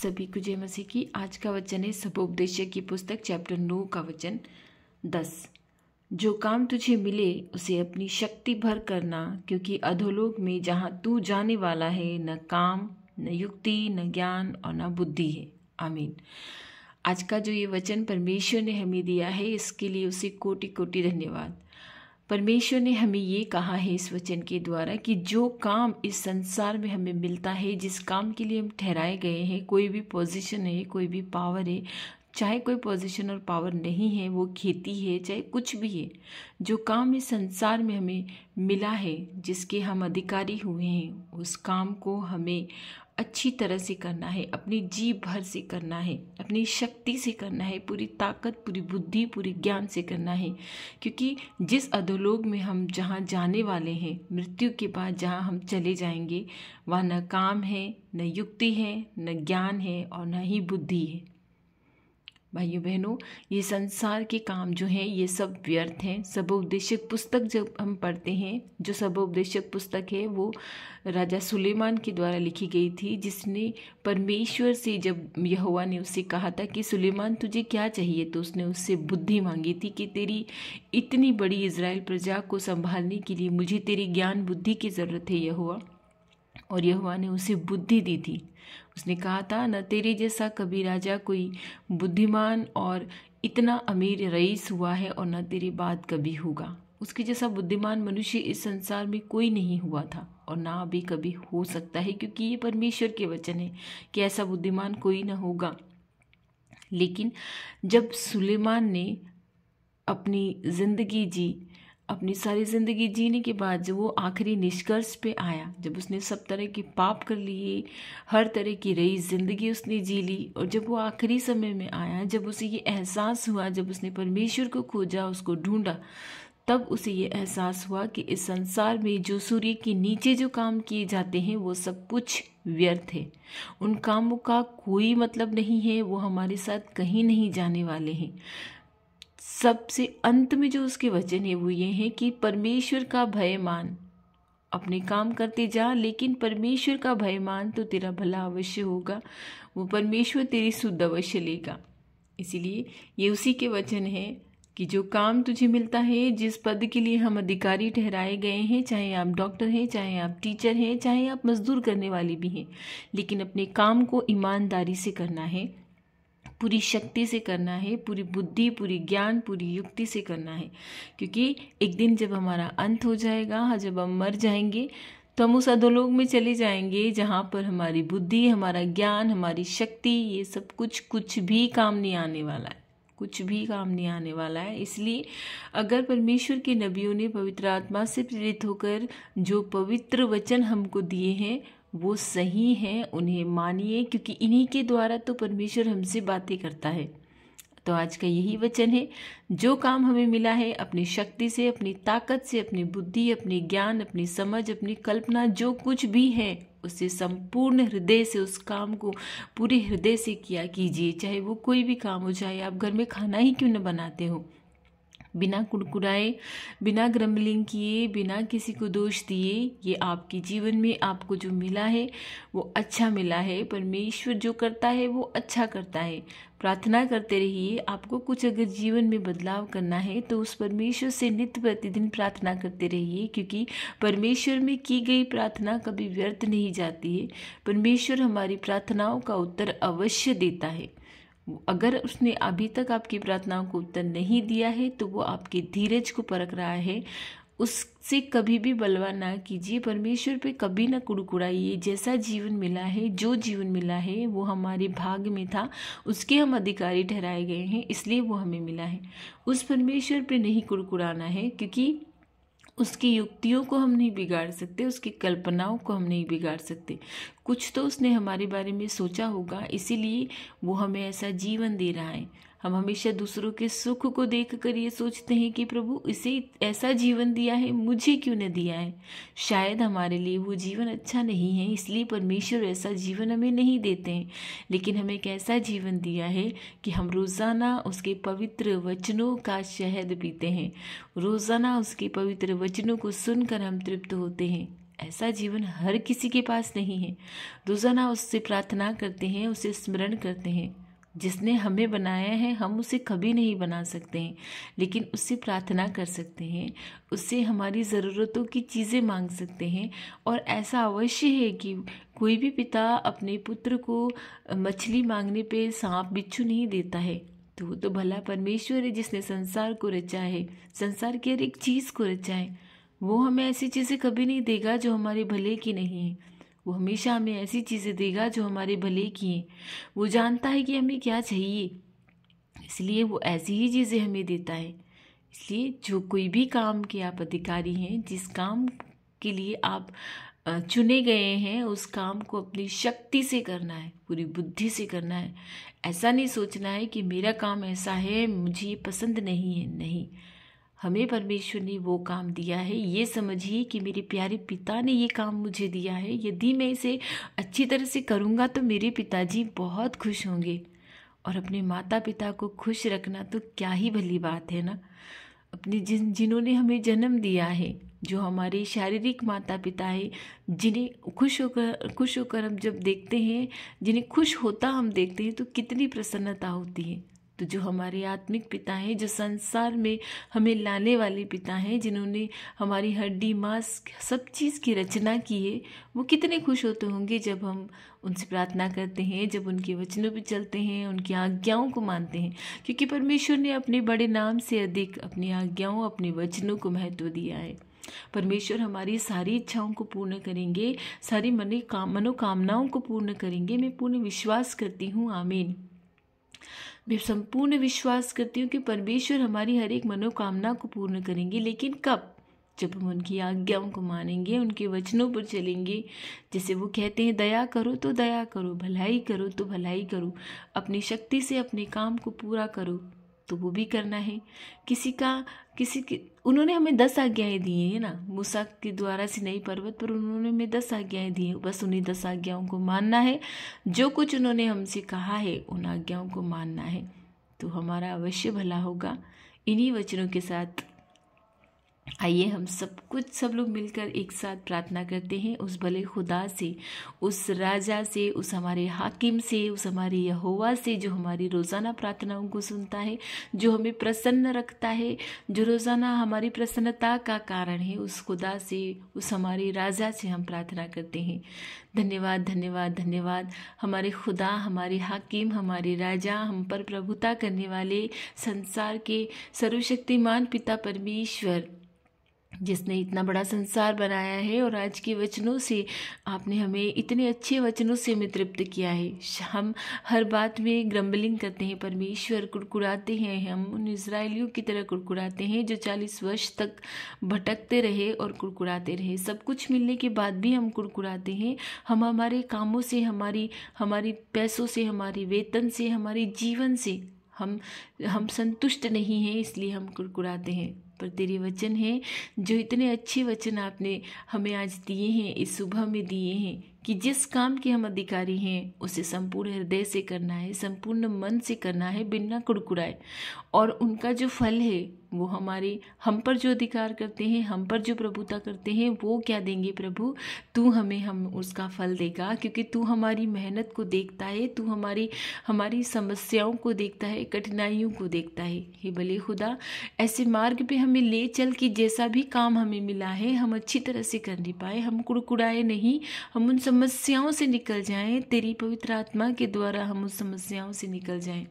सभी को जय मसीह की। आज का वचन है सबोपदेशक की पुस्तक चैप्टर 9 का वचन 10। जो काम तुझे मिले उसे अपनी शक्ति भर करना, क्योंकि अधोलोक में जहाँ तू जाने वाला है न काम न युक्ति न ज्ञान और न बुद्धि है। आमीन। आज का जो ये वचन परमेश्वर ने हमें दिया है, इसके लिए उसे कोटि कोटि धन्यवाद। परमेश्वर ने हमें ये कहा है इस वचन के द्वारा कि जो काम इस संसार में हमें मिलता है, जिस काम के लिए हम ठहराए गए हैं, कोई भी पोजीशन है, कोई भी पावर है, चाहे कोई पोजीशन और पावर नहीं है, वो खेती है, चाहे कुछ भी है, जो काम इस संसार में हमें मिला है, जिसके हम अधिकारी हुए हैं, उस काम को हमें अच्छी तरह से करना है, अपनी जी भर से करना है, अपनी शक्ति से करना है, पूरी ताकत, पूरी बुद्धि, पूरी ज्ञान से करना है। क्योंकि जिस अधोलोक में हम जहाँ जाने वाले हैं, मृत्यु के बाद जहाँ हम चले जाएंगे, वहाँ न काम है, न युक्ति है, न ज्ञान है और न ही बुद्धि है। भाइयों बहनों, ये संसार के काम जो हैं ये सब व्यर्थ हैं। सबोपदेशक पुस्तक जब हम पढ़ते हैं, जो सबोपदेशक पुस्तक है वो राजा सुलेमान के द्वारा लिखी गई थी, जिसने परमेश्वर से, जब यहोवा ने उससे कहा था कि सुलेमान तुझे क्या चाहिए, तो उसने उससे बुद्धि मांगी थी कि तेरी इतनी बड़ी इज़राइल प्रजा को संभालने के लिए मुझे तेरी ज्ञान बुद्धि की ज़रूरत है यहोवा। और यहोवा ने उसे बुद्धि दी थी। उसने कहा था, न तेरे जैसा कभी राजा कोई बुद्धिमान और इतना अमीर रईस हुआ है और न तेरे बाद कभी होगा। उसके जैसा बुद्धिमान मनुष्य इस संसार में कोई नहीं हुआ था और ना अभी कभी हो सकता है, क्योंकि ये परमेश्वर के वचन है कि ऐसा बुद्धिमान कोई ना होगा। लेकिन जब सुलेमान ने अपनी ज़िंदगी जी, अपनी सारी ज़िंदगी जीने के बाद जब वो आखिरी निष्कर्ष पे आया, जब उसने सब तरह के पाप कर लिए, हर तरह की रईस ज़िंदगी उसने जी ली, और जब वो आखिरी समय में आया, जब उसे ये एहसास हुआ, जब उसने परमेश्वर को खोजा, उसको ढूंढा, तब उसे ये एहसास हुआ कि इस संसार में जो सूर्य के नीचे जो काम किए जाते हैं वो सब कुछ व्यर्थ है। उन कामों का कोई मतलब नहीं है, वो हमारे साथ कहीं नहीं जाने वाले हैं। सबसे अंत में जो उसके वचन है वो ये है कि परमेश्वर का भय मान, अपने काम करते जा, लेकिन परमेश्वर का भय मान तो तेरा भला अवश्य होगा, वो परमेश्वर तेरी सुध अवश्य लेगा। इसीलिए ये उसी के वचन है कि जो काम तुझे मिलता है, जिस पद के लिए हम अधिकारी ठहराए गए हैं, चाहे आप डॉक्टर हैं, चाहे आप टीचर हैं, चाहे आप मजदूर करने वाले भी हैं, लेकिन अपने काम को ईमानदारी से करना है, पूरी शक्ति से करना है, पूरी बुद्धि, पूरी ज्ञान, पूरी युक्ति से करना है। क्योंकि एक दिन जब हमारा अंत हो जाएगा, जब हम मर जाएंगे, तो हम उस अधोलोक में चले जाएंगे जहाँ पर हमारी बुद्धि, हमारा ज्ञान, हमारी शक्ति, ये सब कुछ भी काम नहीं आने वाला है, कुछ भी काम नहीं आने वाला है। इसलिए अगर परमेश्वर के नबियों ने पवित्र आत्मा से प्रेरित होकर जो पवित्र वचन हमको दिए हैं वो सही हैं, उन्हें मानिए, क्योंकि इन्हीं के द्वारा तो परमेश्वर हमसे बातें करता है। तो आज का यही वचन है, जो काम हमें मिला है, अपनी शक्ति से, अपनी ताकत से, अपनी बुद्धि, अपनी ज्ञान, अपनी समझ, अपनी कल्पना, जो कुछ भी है, उससे संपूर्ण हृदय से उस काम को पूरे हृदय से किया कीजिए। चाहे वो कोई भी काम हो, चाहे आप घर में खाना ही क्यों न बनाते हो, बिना कुड़कुड़ाए, बिना ग्रम्बलिंग किए, बिना किसी को दोष दिए, ये आपके जीवन में आपको जो मिला है वो अच्छा मिला है। परमेश्वर जो करता है वो अच्छा करता है। प्रार्थना करते रहिए। आपको कुछ अगर जीवन में बदलाव करना है तो उस परमेश्वर से नित्य प्रतिदिन प्रार्थना करते रहिए, क्योंकि परमेश्वर में की गई प्रार्थना कभी व्यर्थ नहीं जाती है। परमेश्वर हमारी प्रार्थनाओं का उत्तर अवश्य देता है। अगर उसने अभी तक आपकी प्रार्थनाओं को उत्तर नहीं दिया है तो वो आपके धीरज को परख रहा है। उससे कभी भी बलवा ना कीजिए, परमेश्वर पे कभी ना कुड़कुड़ाइए। जैसा जीवन मिला है, जो जीवन मिला है वो हमारे भाग्य में था, उसके हम अधिकारी ठहराए गए हैं, इसलिए वो हमें मिला है। उस परमेश्वर पे नहीं कुड़कुड़ाना है, क्योंकि उसकी युक्तियों को हम नहीं बिगाड़ सकते, उसकी कल्पनाओं को हम नहीं बिगाड़ सकते। कुछ तो उसने हमारे बारे में सोचा होगा, इसीलिए वो हमें ऐसा जीवन दे रहा है। हम हमेशा दूसरों के सुख को देखकर ये सोचते हैं कि प्रभु इसे ऐसा जीवन दिया है, मुझे क्यों न दिया है। शायद हमारे लिए वो जीवन अच्छा नहीं है, इसलिए परमेश्वर ऐसा जीवन हमें नहीं देते हैं। लेकिन हमें एक ऐसा जीवन दिया है कि हम रोज़ाना उसके पवित्र वचनों का शहद पीते हैं, रोज़ाना उसके पवित्र वचनों को सुनकर हम तृप्त होते हैं। ऐसा जीवन हर किसी के पास नहीं है। रोज़ाना उससे प्रार्थना करते हैं, उसे स्मरण करते हैं। जिसने हमें बनाया है हम उसे कभी नहीं बना सकते हैं, लेकिन उससे प्रार्थना कर सकते हैं, उससे हमारी ज़रूरतों की चीज़ें मांग सकते हैं। और ऐसा अवश्य है कि कोई भी पिता अपने पुत्र को मछली मांगने पे सांप बिच्छू नहीं देता है। तो वो तो भला परमेश्वर है जिसने संसार को रचा है, संसार की हर एक चीज़ को रचा है। वो हमें ऐसी चीज़ें कभी नहीं देगा जो हमारे भले की नहीं है। वो हमेशा हमें ऐसी चीज़ें देगा जो हमारे भले की हैं। वो जानता है कि हमें क्या चाहिए, इसलिए वो ऐसी ही चीज़ें हमें देता है। इसलिए जो कोई भी काम के आप अधिकारी हैं, जिस काम के लिए आप चुने गए हैं, उस काम को अपनी शक्ति से करना है, पूरी बुद्धि से करना है। ऐसा नहीं सोचना है कि मेरा काम ऐसा है, मुझे ये पसंद नहीं है। नहीं, हमें परमेश्वर ने वो काम दिया है। ये समझिए कि मेरे प्यारे पिता ने ये काम मुझे दिया है। यदि मैं इसे अच्छी तरह से करूँगा तो मेरे पिताजी बहुत खुश होंगे। और अपने माता पिता को खुश रखना तो क्या ही भली बात है ना। अपने जिन्होंने हमें जन्म दिया है, जो हमारे शारीरिक माता पिता है, जिन्हें खुश होकर हम जब देखते हैं, जिन्हें खुश होता हम देखते हैं तो कितनी प्रसन्नता होती है। तो जो हमारे आत्मिक पिता हैं, जो संसार में हमें लाने वाले पिता हैं, जिन्होंने हमारी हड्डी मांस सब चीज़ की रचना की है, वो कितने खुश होते होंगे जब हम उनसे प्रार्थना करते हैं, जब उनके वचनों पे चलते हैं, उनकी आज्ञाओं को मानते हैं। क्योंकि परमेश्वर ने अपने बड़े नाम से अधिक अपनी आज्ञाओं, अपने वचनों को महत्व दिया है। परमेश्वर हमारी सारी इच्छाओं को पूर्ण करेंगे, सारी मनोकामनाओं को पूर्ण करेंगे। मैं पूर्ण विश्वास करती हूँ। आमीन। मैं संपूर्ण विश्वास करती हूँ कि परमेश्वर हमारी हर एक मनोकामना को पूर्ण करेंगे। लेकिन कब? जब हम उनकी आज्ञाओं को मानेंगे, उनके वचनों पर चलेंगे। जैसे वो कहते हैं, दया करो तो दया करो, भलाई करो तो भलाई करो, अपनी शक्ति से अपने काम को पूरा करो। तो वो भी करना है। किसी की उन्होंने हमें 10 आज्ञाएं दी हैं ना, मूसा के द्वारा सिनाई पर्वत पर उन्होंने हमें 10 आज्ञाएं दी हैं। बस उन्हीं 10 आज्ञाओं को मानना है। जो कुछ उन्होंने हमसे कहा है उन आज्ञाओं को मानना है, तो हमारा अवश्य भला होगा। इन्हीं वचनों के साथ आइए हम सब लोग मिलकर एक साथ प्रार्थना करते हैं उस भले खुदा से, उस राजा से, उस हमारे हाकिम से, उस हमारे यहोवा से, जो हमारी रोज़ाना प्रार्थनाओं को सुनता है, जो हमें प्रसन्न रखता है, जो रोज़ाना हमारी प्रसन्नता का कारण है। उस खुदा से, उस हमारे राजा से हम प्रार्थना करते हैं। धन्यवाद, धन्यवाद, धन्यवाद हमारे खुदा, हमारे हाकिम, हमारे राजा, हम पर प्रभुता करने वाले संसार के सर्वशक्तिमान पिता परमेश्वर, जिसने इतना बड़ा संसार बनाया है। और आज के वचनों से आपने हमें इतने अच्छे वचनों से हमें तृप्त किया है। हम हर बात में ग्रम्बलिंग करते हैं परमेश्वर, कुड़कुड़ाते हैं। हम उन इजरायलियों की तरह कुड़कुड़ाते हैं जो 40 वर्ष तक भटकते रहे और कुड़कुड़ाते रहे। सब कुछ मिलने के बाद भी हम कुड़कुड़ाते हैं। हम हमारे कामों से, हमारी पैसों से, हमारे वेतन से, हमारे जीवन से हम संतुष्ट नहीं हैं, इसलिए हम कुड़कुड़ाते हैं। पर तेरे वचन हैं, जो इतने अच्छे वचन आपने हमें आज दिए हैं, इस सुबह में दिए हैं, कि जिस काम के हम अधिकारी हैं उसे संपूर्ण हृदय से करना है, संपूर्ण मन से करना है, बिना कुड़कुड़ाए। और उनका जो फल है वो हम पर जो अधिकार करते हैं, हम पर जो प्रभुता करते हैं, वो क्या देंगे प्रभु? तू हम उसका फल देगा, क्योंकि तू हमारी मेहनत को देखता है, तू हमारी समस्याओं को देखता है, कठिनाइयों को देखता है। हे भले खुदा, ऐसे मार्ग पे हमें ले चल कि जैसा भी काम हमें मिला है हम अच्छी तरह से कर नहीं पाए, हम कुड़कुड़ाए नहीं, हम उन समस्याओं से निकल जाएं। तेरी पवित्र आत्मा के द्वारा हम उस समस्याओं से निकल जाएं।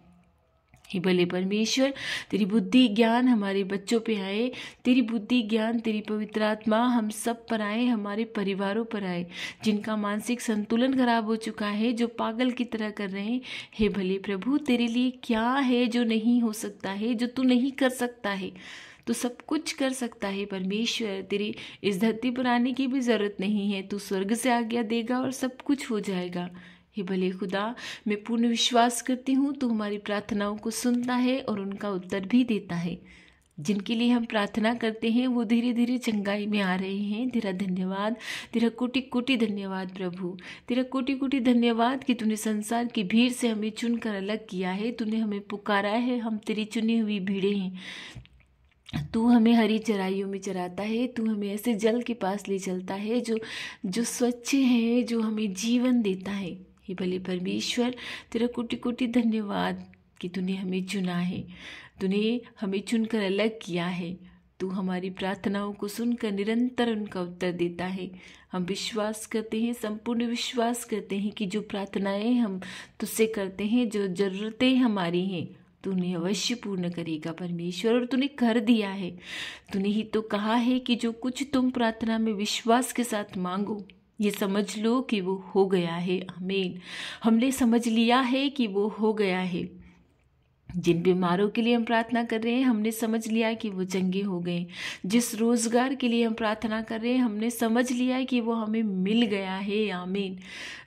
हे भले परमेश्वर, तेरी बुद्धि ज्ञान हमारे बच्चों पे आए, तेरी बुद्धि ज्ञान, तेरी पवित्र आत्मा हम सब पर आए, हमारे परिवारों पर आए, जिनका मानसिक संतुलन खराब हो चुका है, जो पागल की तरह कर रहे हैं। हे भले प्रभु, तेरे लिए क्या है जो नहीं हो सकता है, जो तू नहीं कर सकता है? तो सब कुछ कर सकता है परमेश्वर। तेरी इस धरती पर आने की भी ज़रूरत नहीं है, तू स्वर्ग से आज्ञा देगा और सब कुछ हो जाएगा। हे भले खुदा, मैं पूर्ण विश्वास करती हूँ तू हमारी प्रार्थनाओं को सुनता है और उनका उत्तर भी देता है। जिनके लिए हम प्रार्थना करते हैं वो धीरे धीरे चंगाई में आ रहे हैं। तेरा धन्यवाद, तेरा कोटि कोटि धन्यवाद प्रभु, तेरा कोटि कोटि धन्यवाद कि तूने संसार की भीड़ से हमें चुनकर अलग किया है, तूने हमें पुकारा है, हम तेरी चुनी हुई भीड़ें हैं। तू हमें हरी चराइयों में चराता है, तू हमें ऐसे जल के पास ले चलता है जो जो स्वच्छ है, जो हमें जीवन देता है। हे भले परमेश्वर, तेरा कोटि कोटि धन्यवाद कि तूने हमें चुना है, तूने हमें चुनकर अलग किया है। तू हमारी प्रार्थनाओं को सुनकर निरंतर उनका उत्तर देता है। हम विश्वास करते हैं, संपूर्ण विश्वास करते हैं कि जो प्रार्थनाएं हम तुझसे करते हैं, जो ज़रूरतें हमारी हैं, तूने अवश्य पूर्ण करेगा परमेश्वर, और तूने कर दिया है। तूने ही तो कहा है कि जो कुछ तुम प्रार्थना में विश्वास के साथ मांगो, ये समझ लो कि वो हो गया है। आमीन। हमने समझ लिया है कि वो हो गया है। जिन बीमारों के लिए हम प्रार्थना कर रहे हैं, हमने समझ लिया कि वो चंगे हो गए। जिस रोजगार के लिए हम प्रार्थना कर रहे हैं, हमने समझ लिया है कि वो हमें मिल गया है। आमीन।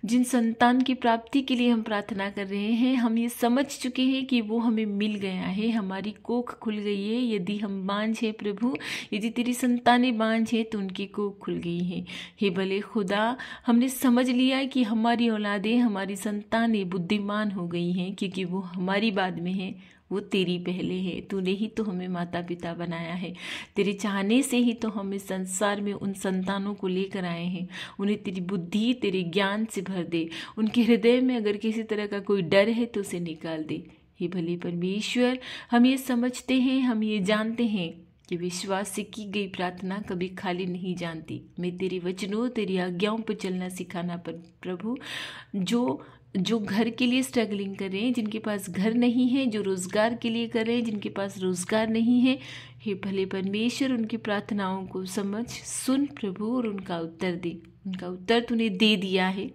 जिन संतान की प्राप्ति के लिए हम प्रार्थना कर रहे हैं, हम ये समझ चुके हैं कि वो हमें मिल गया है। हमारी कोख खुल गई है। यदि हम बांझ हैं प्रभु, यदि तेरी संतानें बांझ हैं तो उनकी कोख खुल गई है। हे भले खुदा, हमने समझ लिया है कि हमारी औलादें, हमारी संतानें बुद्धिमान हो गई हैं, क्योंकि वो हमारी बाद में है, वो तेरी पहले है। तूने ही तो हमें माता पिता बनाया है। तेरे चाहने से ही तो हम इस संसार में उन संतानों को लेकर आए हैं। उन्हें तेरी बुद्धि, तेरे ज्ञान से भर दे। उनके हृदय में अगर किसी तरह का कोई डर है तो उसे निकाल दे। हे भले परमेश्वर, हम ये समझते हैं, हम ये जानते हैं कि विश्वास से की गई प्रार्थना कभी खाली नहीं जानती। मैं तेरे वचनों, तेरी आज्ञाओं पर चलना सिखाना पर प्रभु, जो घर के लिए स्ट्रगलिंग कर रहे हैं, जिनके पास घर नहीं है, जो रोज़गार के लिए कर रहे हैं, जिनके पास रोज़गार नहीं है, हे भले परमेश्वर, उनकी प्रार्थनाओं को समझ, सुन प्रभु, और उनका उत्तर दे। उनका उत्तर तूने दे दिया है।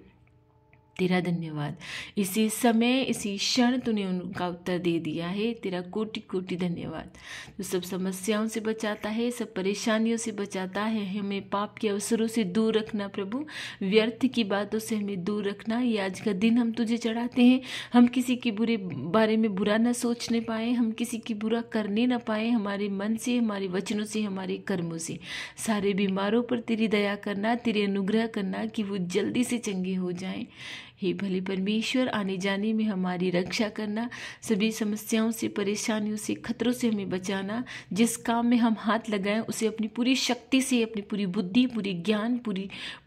तेरा धन्यवाद। इसी समय, इसी क्षण तूने उनका उत्तर दे दिया है। तेरा कोटि कोटि धन्यवाद। तो सब समस्याओं से बचाता है, सब परेशानियों से बचाता है। हमें पाप के अवसरों से दूर रखना प्रभु, व्यर्थ की बातों से हमें दूर रखना। ये आज का दिन हम तुझे चढ़ाते हैं। हम किसी के बुरे बारे में बुरा न सोचने पाए, हम किसी की बुरा करने न पाए, हमारे मन से, हमारे वचनों से, हमारे कर्मों से। सारे बीमारों पर तेरी दया करना, तेरे अनुग्रह करना कि वो जल्दी से चंगे हो जाएं। हे भले परमेश्वर, आने जाने में हमारी रक्षा करना, सभी समस्याओं से, परेशानियों से, खतरों से हमें बचाना। जिस काम में हम हाथ लगाएं उसे अपनी पूरी शक्ति से, अपनी पूरी बुद्धि, पूरी ज्ञान,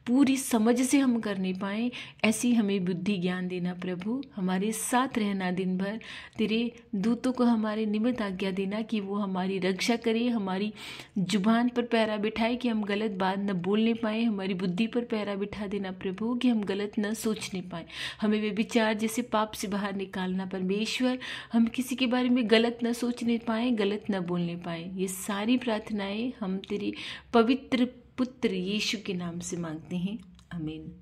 पूरी समझ से हम करने पाएं, ऐसी हमें बुद्धि ज्ञान देना प्रभु। हमारे साथ रहना दिन भर। तेरे दूतों को हमारे निमित्त आज्ञा देना कि वो हमारी रक्षा करे, हमारी जुबान पर पहरा बिठाए कि हम गलत बात न बोलने पाए, हमारी बुद्धि पर पहरा बिठा देना प्रभु कि हम गलत न सोचने पाए। हमें वे विचार जैसे पाप से बाहर निकालना परमेश्वर। हम किसी के बारे में गलत न सोचने पाए, गलत न बोलने पाए। ये सारी प्रार्थनाएं हम तेरे पवित्र पुत्र यीशु के नाम से मांगते हैं। आमीन।